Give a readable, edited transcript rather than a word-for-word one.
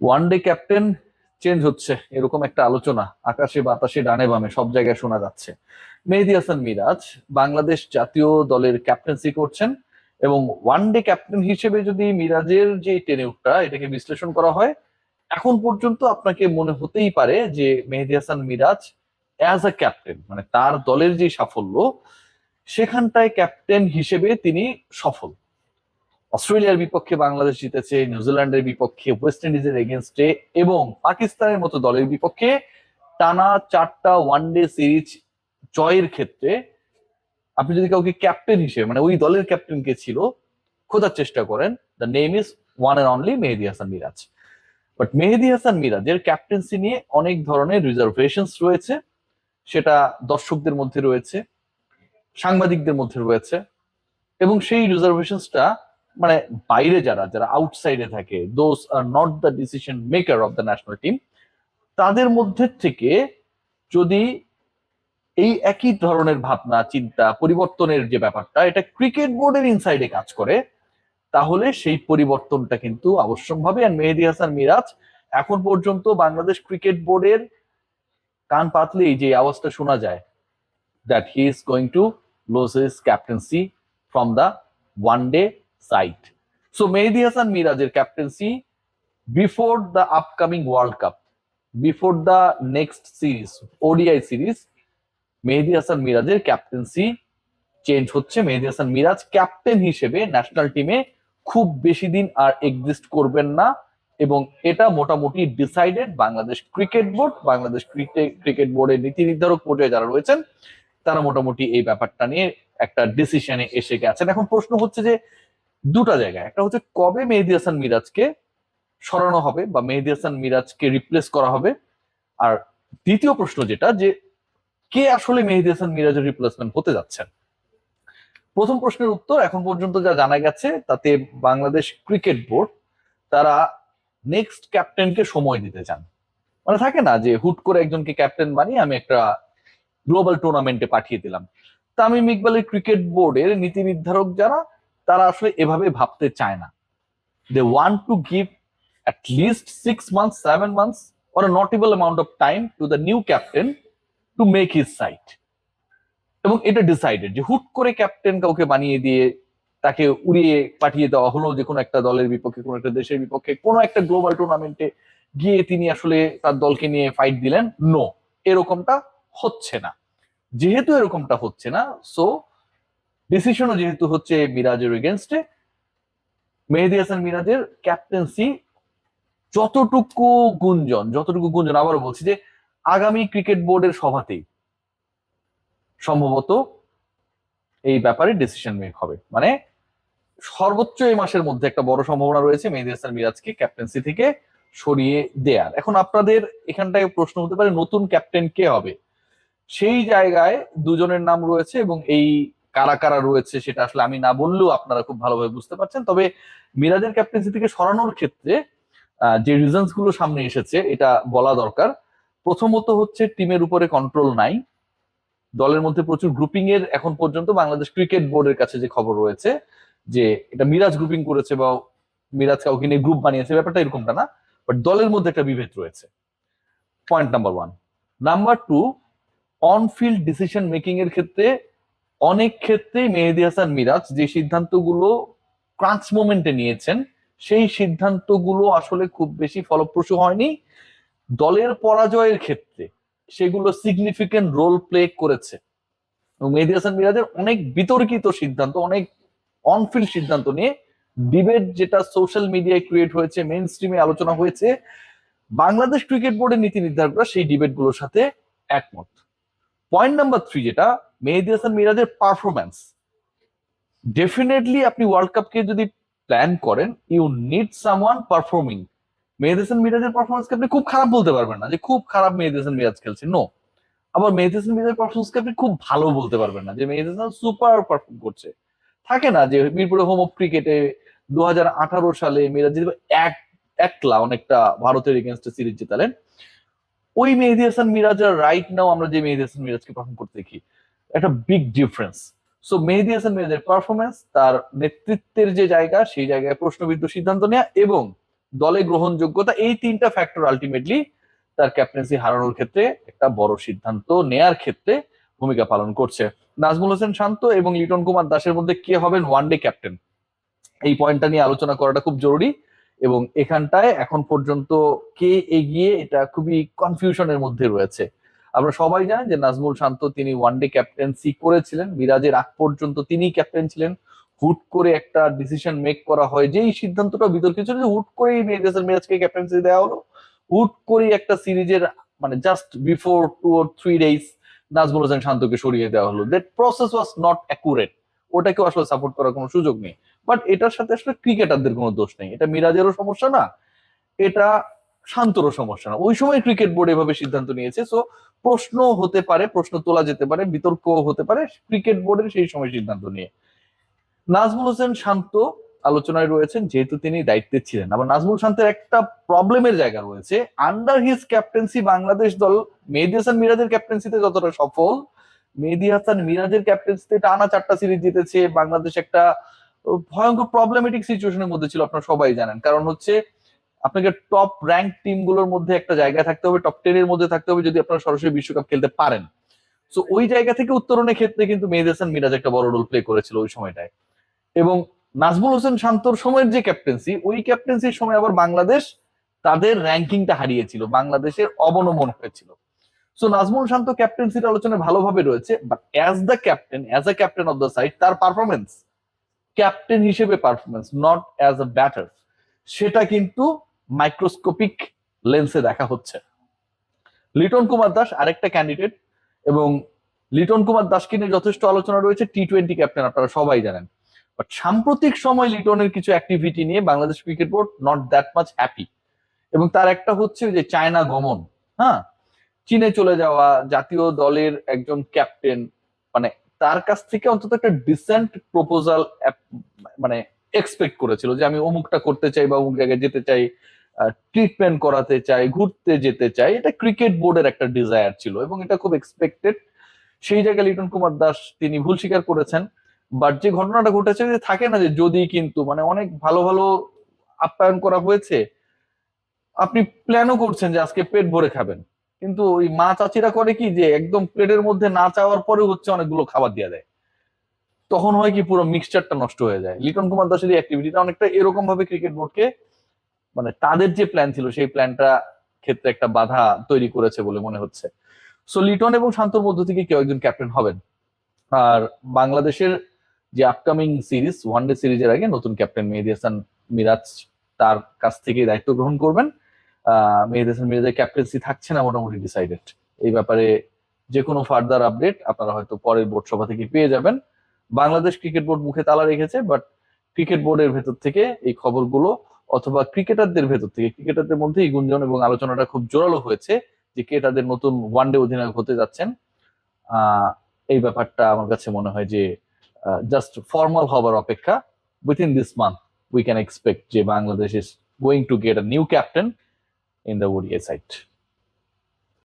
One day captain change হচ্ছে এরকম একটা আলোচনা আকাশে বাতাসে ডানে বামে সব জায়গায় শোনা যাচ্ছে। মেহেদী হাসান মিরাজ বাংলাদেশ জাতীয় দলের ক্যাপ্টেন্সি করছেন এবং ওয়ানডে ক্যাপ্টেন হিসেবে যদি মিরাজের যে টেনিউরটা এটাকে বিশ্লেষণ করা হয়, এখন পর্যন্ত আপনাকে মনে হতেই পারে যে Mehidy Hasan Miraz as a captain মানে তার দলের যে সাফল্য সেখানটায় ক্যাপ্টেন হিসেবে তিনি সফল। অস্ট্রেলিয়ার বিপক্ষে বাংলাদেশ জিতেছে, নিউজিল্যান্ডের বিপক্ষে, ওয়েস্ট ইন্ডিজের এগেনস্টে এবং পাকিস্তানের মতো দলের বিপক্ষে টানা 4টা ওয়ানডে সিরিজ জয়ের ক্ষেত্রে আপনি যদি কাউকে ক্যাপ্টেন হিসেবে মানে ওই দলের ক্যাপ্টেন কে ছিল খোঁজার চেষ্টা করেন, the name is one and only Mehidy Hasan Miraz. But Mehidy Hasan মিরাজের ক্যাপ্টেন্সি নিয়ে অনেক ধরনের রিজার্ভেশনস রয়েছে, সেটা দর্শকদের মধ্যে রয়েছে, সাংবাদিকদের মধ্যে রয়েছে এবং সেই রিজার্ভেশনসটা মানে বাইরে যারা যারা আউটসাইডে থাকে, those are not the decision maker of the national team, তাদের মধ্যে থেকে যদি এই একই ধরনের ভাবনা চিন্তা পরিবর্তনের যে ব্যাপারটা এটা ক্রিকেট বোর্ডের ইনসাইডে কাজ করে, তাহলে সেই পরিবর্তনটা কিন্তু আবশ্যকভাবে। আর মেহেদী হাসান মিরাজ এখন পর্যন্ত বাংলাদেশ ক্রিকেট বোর্ডের কান পাতলেই যে আওয়াজটা শোনা যায় that he is going to lose his captaincy from the one day side. So Mehdi Hassan Miraj's captaincy before the upcoming World Cup, before the next series, ODI series, মেহেদী হাসান মিরাজের ক্যাপ্টেন্সি চেঞ্জ হচ্ছে। মেহেদী Hasan Miraj captain হিসেবে national টিমে খুব বেশি দিন আর exist করবেন না এবং এটা মোটামুটি decided. Bangladesh cricket board, Bangladesh cricket বোর্ডের নীতি নির্ধারক পর্যায়ে যারা রয়েছেন তারা মোটামুটি এই ব্যাপারটা নিয়ে একটা ডিসিশনে এসে গেছেন। এখন প্রশ্ন হচ্ছে যে দুটা জায়গায়, একটা হচ্ছে কবে মেহেদী হাসান মিরাজকে সরানো হবে বা মেহেদী হাসান মিরাজকে রিপ্লেস করা হবে, আর দ্বিতীয় প্রশ্ন যেটা যে কে আসলে মেহেদী হাসান মিরাজের রিপ্লেসমেন্ট হতে যাচ্ছেন। প্রথম প্রশ্নের উত্তর এখন পর্যন্ত যা জানা গেছে তাতে বাংলাদেশ ক্রিকেট বোর্ড তারা নেক্সট ক্যাপ্টেনকে সময় দিতে চান। মানে থাকে না যে হুট করে একজনকে ক্যাপ্টেন বানিয়ে আমি একটা গ্লোবাল টুর্নামেন্টে পাঠিয়ে দিলাম। তামিম ইকবালের ক্রিকেট বোর্ডের নীতি নির্ধারক যারা তারা আসলে এভাবে ভাবতে চায় না। They want to give at least 6 months, 7 months, or a notable amount of time to the new captain to make his side. এবং এটা ডিসাইডেড যে হুট করে ক্যাপ্টেন কাউকে বানিয়ে দিয়ে তাকে উড়িয়ে পাঠিয়ে দেওয়া হলো যে কোনো একটা দলের বিপক্ষে, কোনো একটা দেশের বিপক্ষে, কোনো একটা গ্লোবাল টুর্নামেন্টে গিয়ে তিনি আসলে তার দলকে নিয়ে ফাইট দিলেন। নো, এরকমটা হচ্ছে না। যেহেতু এরকমটা হচ্ছে না, সো ডিসিশনও যেহেতু হচ্ছে মিরাজের এগেনস্টে, মেহেদী হাসান মিরাজের ক্যাপ্টেন্সি যতটুকু গুঞ্জন আবারও বলছি যে আগামী ক্রিকেট বোর্ডের সভাতেই সম্ভবত এই ব্যাপারে ডিসিশন মেক হবে। মানে সর্বোচ্চ এই মাসের মধ্যে একটা বড় সম্ভাবনা রয়েছে মেহেদী হাসান মিরাজকে ক্যাপ্টেন্সি থেকে সরিয়ে দেয়ার। এখন আপনাদের এখানটায় প্রশ্ন হতে পারে নতুন ক্যাপ্টেন কে হবে। সেই জায়গায় দুজনের নাম রয়েছে এবং এই কারা কারা রয়েছে সেটা আসলে আমি না বললেও আপনারা খুব ভালোভাবে বুঝতে পারছেন। তবে মিরাজের ক্যাপ্টেন্সি থেকে সরানোর ক্ষেত্রে যে রিজনস গুলো সামনে এসেছে এটা বলা দরকার। প্রথমত হচ্ছে টিমের উপরে কন্ট্রোল নাই, দলের মধ্যে প্রচুর গ্রুপিং এর এখন পর্যন্ত বাংলাদেশ ক্রিকেট বোর্ডের কাছে যে খবর রয়েছে যে এটা মিরাজ গ্রুপিং করেছে বা মিরাজ কাউকে নিয়ে গ্রুপ বানিয়েছে, ব্যাপারটা এরকমটা না, বাট দলের মধ্যে একটা বিভেদ রয়েছে। Point number one. Number two, on field decision making এর ক্ষেত্রে অনেক ক্ষেত্রেই মেহেদী হাসান মিরাজ যে সিদ্ধান্তগুলো ক্রাঞ্চ মোমেন্টে নিয়েছেন সেই সিদ্ধান্তগুলো আসলে খুব বেশি ফলপ্রসূ হয়নি। দলের পরাজয়ের ক্ষেত্রে সেগুলো সিগনিফিকেন্ট রোল প্লে করেছে এবং মেহেদী হাসান মিরাজের অনেক বিতর্কিত সিদ্ধান্ত, অনেক অনফিল্ড সিদ্ধান্ত নিয়ে ডিবেট যেটা সোশ্যাল মিডিয়ায় ক্রিয়েট হয়েছে, মেইন স্ট্রিমে আলোচনা হয়েছে, বাংলাদেশ ক্রিকেট বোর্ডের নীতি নির্ধারকরা সেই ডিবেট গুলোর সাথে একমত। পয়েন্ট নাম্বার থ্রি যেটা, মেহেদী হাসান মিরাজের পারফরমেন্স। ডেফিনেটলি আপনি ওয়ার্ল্ড কাপকে যদি প্ল্যান করেন ইউ নিড সামওয়ান পারফর্মিং। মেহেদী হাসান মিরাজের পারফরমেন্সকে আপনি খুব খারাপ বলতে পারবেন না যে খুব খারাপ মেহেদী হাসান মিরাজ খেলছে, নো। আবার মেহেদী হাসান মিরাজের পারফরমেন্সকে আপনি খুব ভালো বলতে পারবেন না যে মেহেদী হাসান সুপার পারফর্ম করছে। থাকে না যে মিরপুরে হোম অফ ক্রিকেটে 2018 সালে মিরাজ এক একলা অনেকটা ভারতের এগেনস্টে সিরিজ জেতালেন, ওই মেহেদী হাসান মিরাজ আর রাইট নাও আমরা যে মেহেদী হাসান মিরাজকে পারফর্ম করতে দেখি, একটা বিগ ডিফারেন্স। সো মেহেদী হাসান মিরাজের পারফরমেন্স, তার নেতৃত্বের যে জায়গা সেই জায়গায় প্রশ্নবিদ্ধ সিদ্ধান্ত নেওয়া এবং দলে গ্রহণযোগ্যতা, এই তিনটা ফ্যাক্টর আলটিমেটলি তার ক্যাপ্টেন্সি হারানোর ক্ষেত্রে একটা বড় সিদ্ধান্ত নেয়ার ক্ষেত্রে ভূমিকা পালন করছে। নাজমুল হোসেন শান্ত এবং লিটন কুমার দাসের মধ্যে কে হবেন ওয়ানডে ক্যাপ্টেন, এই পয়েন্টটা নিয়ে আলোচনা করাটা খুব জরুরি। এবং এখানটায় এখন পর্যন্ত কে এগিয়ে, এটা খুবই কনফিউশনের মধ্যে রয়েছে। আমরা সবাই জানেন যে নাজমুল শান্ত তিনি ওয়ানডে ক্যাপ্টেন্সি করেছিলেন, মিরাজের আগ পর্যন্ত তিনি ক্যাপ্টেন ছিলেন। হুট করে একটা ডিসিশন মেক করা হয়, যে এই সিদ্ধান্তটা বিতর্কিত ছিল, যে হুট করেই মিরাজকে ক্যাপ্টেন্সি দেওয়া হলো, হুট করেই একটা সিরিজের মানে just before 2 or 3 days Najmul Hossain শান্তকে সরিয়ে দেওয়া হলো। That process was not accurate, ওটাকেও আসলে সাপোর্ট করার কোনো সুযোগ নেই। বাট এটার সাথে আসলে ক্রিকেটারদের কোনো দোষ নেই, এটা মিরাজেরও সমস্যা না, এটা শান্তরও সমস্যা না। ওই সময় ক্রিকেট বোর্ড এভাবে সিদ্ধান্ত নিয়েছে। সো প্রশ্ন হতে পারে, প্রশ্ন তোলা যেতে পারে, বিতর্ক হতে পারে ক্রিকেট বোর্ডের সেই সময় সিদ্ধান্ত নিয়ে। নাজমুল হোসেন শান্ত আলোচনায় রয়েছেন যেহেতু তিনি দায়িত্বে ছিলেন। আবার নাজমুল শান্তের একটা প্রবলেমের জায়গা রয়েছে, আন্ডার হিজ ক্যাপ্টেন্সি বাংলাদেশ দল মেহেদী হাসান মিরাজের ক্যাপ্টেন্সিতে যতটা সফল, মেহেদী হাসান মিরাজের ক্যাপ্টেন্সিতে টানা 4টা সিরিজ জিতেছে। বাংলাদেশ একটা ভয়ঙ্কর প্রবলেমেটিক সিচুয়েশনের মধ্যে ছিল, আপনারা সবাই জানেন। কারণ হচ্ছে আপনাকে টপ র্যাঙ্ক টিম গুলোর মধ্যে একটা জায়গায় থাকতে হবে, টপ 10 এর মধ্যে থাকতে হবে যদি আপনারা সরাসরি বিশ্বকাপ খেলতে পারেন। সো ওই জায়গা থেকে উত্তরণের ক্ষেত্রে কিন্তু মেহেদী হাসান মিরাজ একটা বড় রোল প্লে করেছিল ওই সময়টায়। এবং নাজমুল হোসেন শান্তর সময়ের যে ক্যাপ্টেন্সি, ওই ক্যাপ্টেন্সির সময় আবার বাংলাদেশ তাদের র্যাঙ্কিংটা হারিয়েছিল, বাংলাদেশের অবনমন হয়েছিল। সো নাজমুল শান্ত ক্যাপ্টেন্সির আলোচনায় ভালোভাবে রয়েছে, but as the captain, as a captain of the side, তার পারফরমেন্স, ক্যাপ্টেন হিসেবে performance, not as a batter, সেটা কিন্তু মাইক্রোস্কোপিক লেন্সে দেখা হচ্ছে। লিটন কুমার দাস আরেকটা ক্যান্ডিডেট, এবং লিটন কুমার দাসকে নিয়ে যথেষ্ট আলোচনা রয়েছে। T20 ক্যাপ্টেন, আপনারা সবাই জানেন। বাট সাম্প্রতিক সময় লিটনের কিছু অ্যাক্টিভিটি নিয়ে Bangladesh cricket board not that much happy. এবং তার একটা হচ্ছে যে চায়না গমন, হ্যাঁ, চীনে চলে যাওয়া, জাতীয় দলের একজন ক্যাপ্টেন, মানে তার কাছ থেকে অন্তত একটা ডিসেন্ট প্রপোজাল মানে এক্সপেক্ট করেছিল, যে আমি অমুকটা করতে চাই বা অমুক জায়গায় যেতে চাই, ট্রিটমেন্ট করাতে চাই, ঘুরতে যেতে চাই। এটা ক্রিকেট বোর্ডের একটা ডিজায়ার ছিল এবং এটা খুব এক্সপেক্টেড। সেই জায়গায় লিটন কুমার দাস তিনি ভুল স্বীকার করেছেন। বাট যে ঘটনাটা ঘটেছে, যে থাকে না যে যদি কিন্তু, মানে অনেক ভালো ভালো আপ্যায়ন করা হয়েছে, আপনি প্ল্যানও করছেন যে আজকে পেট ভরে খাবেন, কিন্তু ওই মা চাচিরা করে কি, যে একদম প্লেটের মধ্যে না চাওয়ার পরে হচ্ছে অনেকগুলো খাবার দিয়ে দেয়, তখন হয় কি পুরো মিক্সচারটা নষ্ট হয়ে যায়। লিটন কুমার দাসের এই অ্যাক্টিভিটিটা অনেকটা এরকম ভাবে ক্রিকেট বোর্ডকে, মানে তাদের যে প্ল্যান ছিল সেই প্ল্যানটা ক্ষেত্রে একটা বাধা তৈরি করেছে বলে মনে হচ্ছে। সো লিটন এবং শান্তর মধ্য থেকে কেউ একজন ক্যাপ্টেন হবেন। আর বাংলাদেশের যে আপকামিং সিরিজ, ওয়ানডে সিরিজের আগে নতুন ক্যাপ্টেন মেহেদী হাসান মিরাজ তার কাছ থেকে দায়িত্ব গ্রহণ করবেন। মেহেদী হাসান মিরাজের ক্যাপ্টেন্সি থাকছে না মোটামুটি ডিসাইডেড। এই ব্যাপারে যে কোনো ফার্দার আপডেট আপনারা হয়তো পরের বোর্ড সভা থেকে পেয়ে যাবেন। বাংলাদেশ ক্রিকেট বোর্ড মুখে তালা রেখেছে, বাট ক্রিকেট বোর্ডের ভেতর থেকে এই খবরগুলো, অথবা ক্রিকেটারদের ভেতর থেকে, ক্রিকেটারদের মধ্যে এই গুঞ্জন এবং আলোচনাটা খুব জোরালো হয়েছে যে কে তাদের নতুন ওয়ানডে অধিনায়ক হতে যাচ্ছেন। এই ব্যাপারটা আমার কাছে মনে হয় যে জাস্ট ফর্মাল হবার অপেক্ষা। Within this month we can expect যে Bangladesh is going to get a new captain in the ODI side.